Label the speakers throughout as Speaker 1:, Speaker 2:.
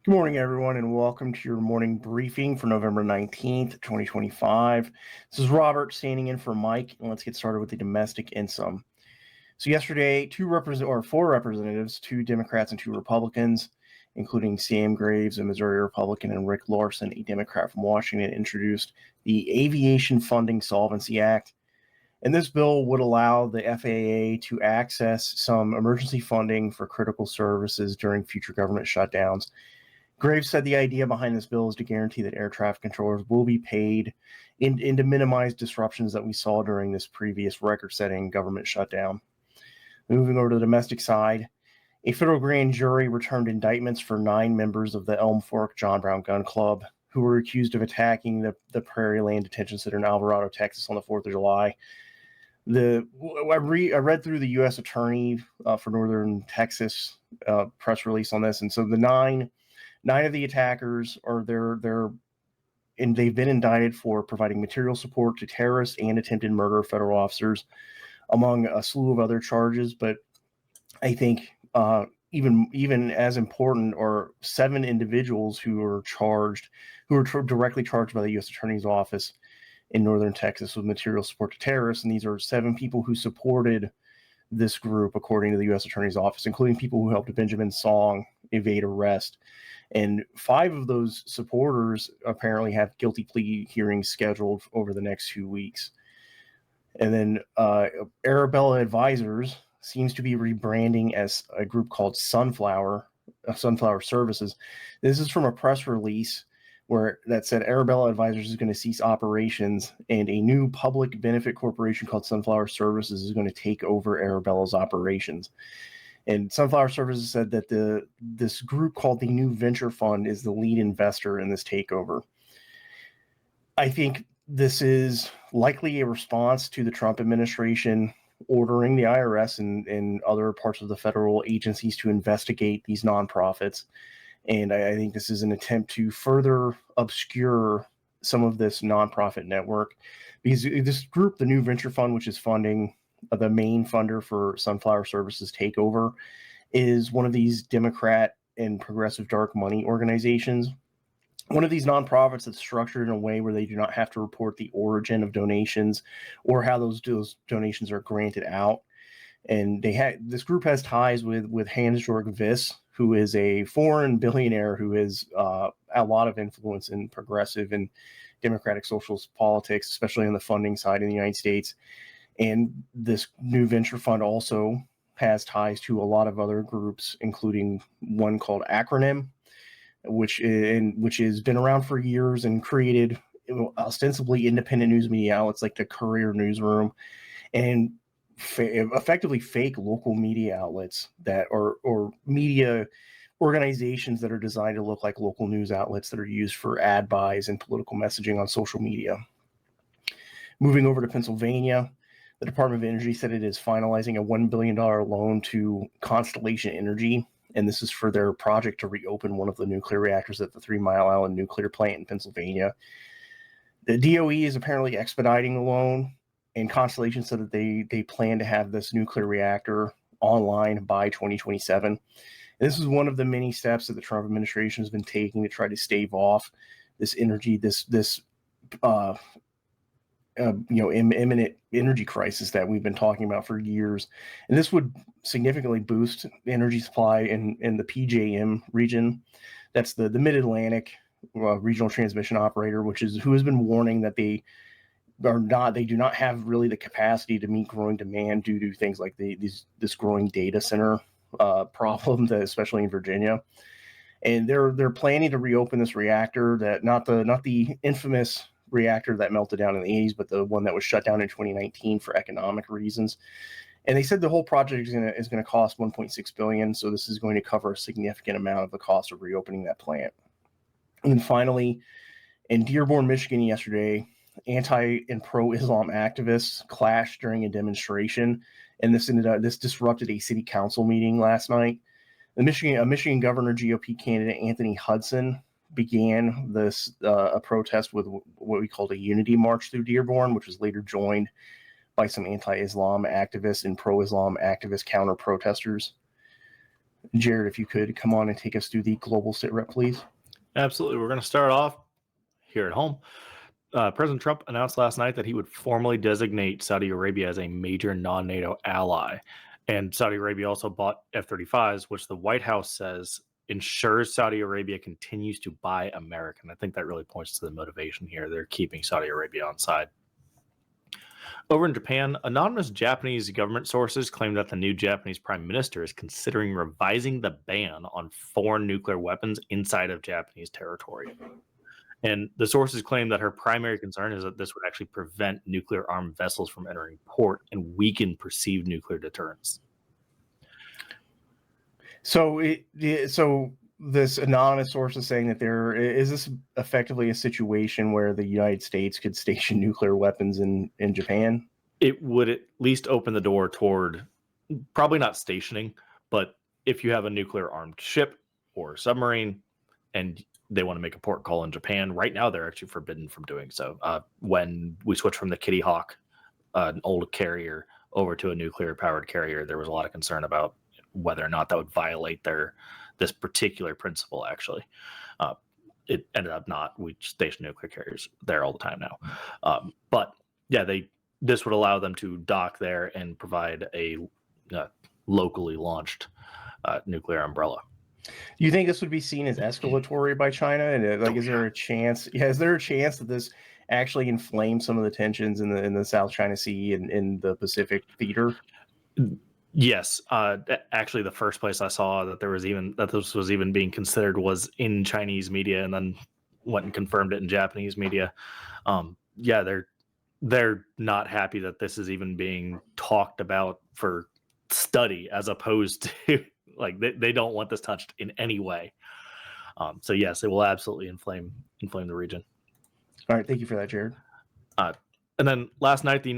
Speaker 1: Good morning, everyone, and welcome to your morning briefing for November 19th, 2025. This is Robert standing in for Mike, and let's get started with the domestic and some. So yesterday, four representatives, two Democrats and two Republicans, including Sam Graves, a Missouri Republican, and Rick Larson, a Democrat from Washington, introduced the Aviation Funding Solvency Act. And this bill would allow the FAA to access some emergency funding for critical services during future government shutdowns. Graves said the idea behind this bill is to guarantee that air traffic controllers will be paid and to minimize disruptions that we saw during this previous record-setting government shutdown. Moving over to the domestic side, a federal grand jury returned indictments for 9 members of the Elm Fork John Brown Gun Club who were accused of attacking the Prairie Land Detention Center in Alvarado, Texas on the 4th of July. I read through the U.S. Attorney for Northern Texas press release on this, and so the nine of the attackers they've been indicted for providing material support to terrorists and attempted murder of federal officers, among a slew of other charges. But I think even as important are 7 individuals who are directly charged by the U.S. Attorney's Office in Northern Texas with material support to terrorists, and these are 7 people who supported this group, according to the U.S. Attorney's Office, including people who helped Benjamin Song evade arrest. And 5 of those supporters apparently have guilty plea hearings scheduled over the next 2 weeks. And then Arabella Advisors seems to be rebranding as a group called Sunflower Services. This is from a press release that said Arabella Advisors is going to cease operations, and a new public benefit corporation called Sunflower Services is going to take over Arabella's operations. And Sunflower Services said that this group called the New Venture Fund is the lead investor in this takeover. I think this is likely a response to the Trump administration ordering the IRS and other parts of the federal agencies to investigate these nonprofits. And I think this is an attempt to further obscure some of this nonprofit network, because this group, the New Venture Fund, which is funding the main funder for Sunflower Services takeover, is one of these Democrat and progressive dark money organizations. One of these nonprofits that's structured in a way where they do not have to report the origin of donations or how those donations are granted out. And this group has ties with Hans-Jörg Wyss, who is a foreign billionaire who has a lot of influence in progressive and democratic socialist politics, especially on the funding side in the United States. And this New Venture Fund also has ties to a lot of other groups, including one called Acronym, which has been around for years and created ostensibly independent news media outlets like the Courier Newsroom and effectively fake local media outlets that or media organizations that are designed to look like local news outlets that are used for ad buys and political messaging on social media. Moving over to Pennsylvania, the Department of Energy said it is finalizing a $1 billion loan to Constellation Energy, and this is for their project to reopen one of the nuclear reactors at the 3 Mile Island nuclear plant in Pennsylvania. The DOE is apparently expediting the loan, and Constellation said that they plan to have this nuclear reactor online by 2027. And this is one of the many steps that the Trump administration has been taking to try to stave off this imminent energy crisis that we've been talking about for years. And this would significantly boost energy supply in the PJM region. That's the Mid-Atlantic Regional Transmission Operator, who has been warning that they do not have really the capacity to meet growing demand due to things like this growing data center problem, especially in Virginia. And they're planning to reopen this reactor, that not the infamous reactor that melted down in the 80s, but the one that was shut down in 2019 for economic reasons. And they said the whole project is going to cost $1.6 billion. So this is going to cover a significant amount of the cost of reopening that plant. And then finally, in Dearborn, Michigan yesterday, anti and pro-Islam activists clashed during a demonstration, and this disrupted a city council meeting last night. A Michigan governor GOP candidate Anthony Hudson began a protest with what we called a unity march through Dearborn, which was later joined by some anti-Islam activists and pro-Islam activist counter protesters. Jared, if you could come on and take us through the global sit rep, please.
Speaker 2: Absolutely. We're going to start off here at home. President Trump announced last night that he would formally designate Saudi Arabia as a major non-NATO ally. And Saudi Arabia also bought F-35s, which the White House says ensures Saudi Arabia continues to buy American. I think that really points to the motivation here. They're keeping Saudi Arabia on side. Over in Japan, anonymous Japanese government sources claim that the new Japanese prime minister is considering revising the ban on foreign nuclear weapons inside of Japanese territory. And the sources claim that her primary concern is that this would actually prevent nuclear armed vessels from entering port and weaken perceived nuclear deterrence.
Speaker 1: So this anonymous source is saying that is this effectively a situation where the United States could station nuclear weapons in Japan?
Speaker 2: It would at least open the door toward probably not stationing, but if you have a nuclear armed ship or submarine and they want to make a port call in Japan, right now they're actually forbidden from doing so. When we switched from the Kitty Hawk, an old carrier, over to a nuclear powered carrier, there was a lot of concern about whether or not that would violate this particular principle. Actually, it ended up not. We station nuclear carriers there all the time now. But yeah, this would allow them to dock there and provide a locally launched nuclear umbrella.
Speaker 1: Do you think this would be seen as escalatory by China? And is there a chance? Yeah, is there a chance that this actually inflames some of the tensions in the South China Sea and in the Pacific theater?
Speaker 2: Yes, actually, the first place I saw that this was even being considered was in Chinese media, and then went and confirmed it in Japanese media. Yeah, they're not happy that this is even being talked about for study, as opposed to like they don't want this touched in any way. So yes, it will absolutely inflame the region.
Speaker 1: All right, thank you for that, Jared.
Speaker 2: And then last night, the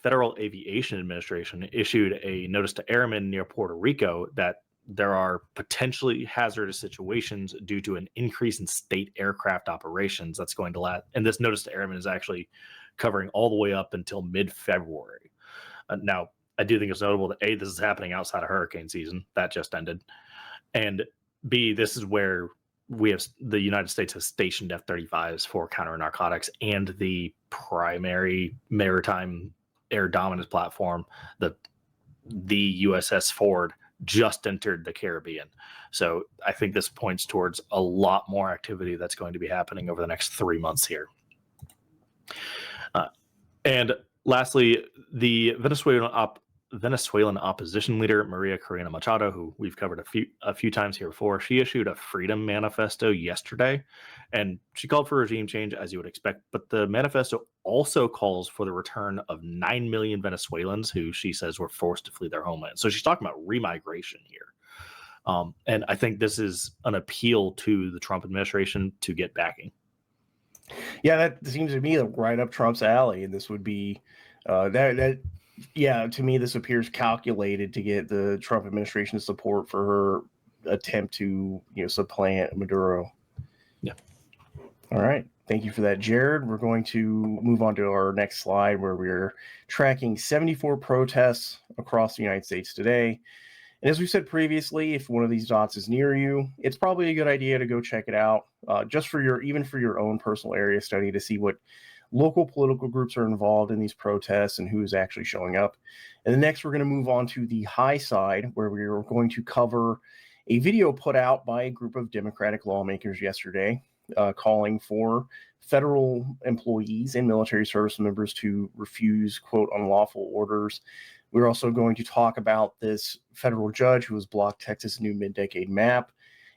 Speaker 2: Federal Aviation Administration issued a notice to airmen near Puerto Rico that there are potentially hazardous situations due to an increase in state aircraft operations that's going to last. And this notice to airmen is actually covering all the way up until mid-February. Now, I do think it's notable that A, this is happening outside of hurricane season. That just ended. And B, this is where the United States has stationed F-35s for counter narcotics, and the primary maritime air dominance platform, the USS Ford, just entered the Caribbean. So I think this points towards a lot more activity that's going to be happening over the next 3 months here. And lastly, the Venezuelan opposition leader Maria Corina Machado, who we've covered a few times here before, she issued a freedom manifesto yesterday, and she called for regime change, as you would expect. But the manifesto also calls for the return of 9 million Venezuelans who she says were forced to flee their homeland. So she's talking about remigration here. And I think this is an appeal to the Trump administration to get backing.
Speaker 1: Yeah, that seems to me right up Trump's alley, and this would be yeah, to me, this appears calculated to get the Trump administration's support for her attempt to, supplant Maduro.
Speaker 2: Yeah.
Speaker 1: All right. Thank you for that, Jared. We're going to move on to our next slide, where we're tracking 74 protests across the United States today. And as we said previously, if one of these dots is near you, it's probably a good idea to go check it out, just for your own personal area study, to see what local political groups are involved in these protests and who's actually showing up. And then next, we're going to move on to the high side, where we're going to cover a video put out by a group of Democratic lawmakers yesterday, calling for federal employees and military service members to refuse, quote, unlawful orders. We're also going to talk about this federal judge who has blocked Texas' new mid-decade map,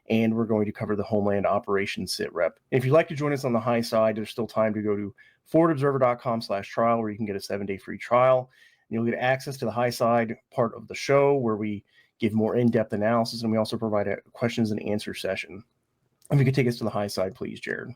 Speaker 1: and we're going to cover the Homeland Operations Sit Rep. And if you'd like to join us on the high side, there's still time to go to forwardobserver.com/trial, where you can get a 7-day free trial. And you'll get access to the high side part of the show, where we give more in-depth analysis, and we also provide a questions and answer session. If you could take us to the high side, please, Jared.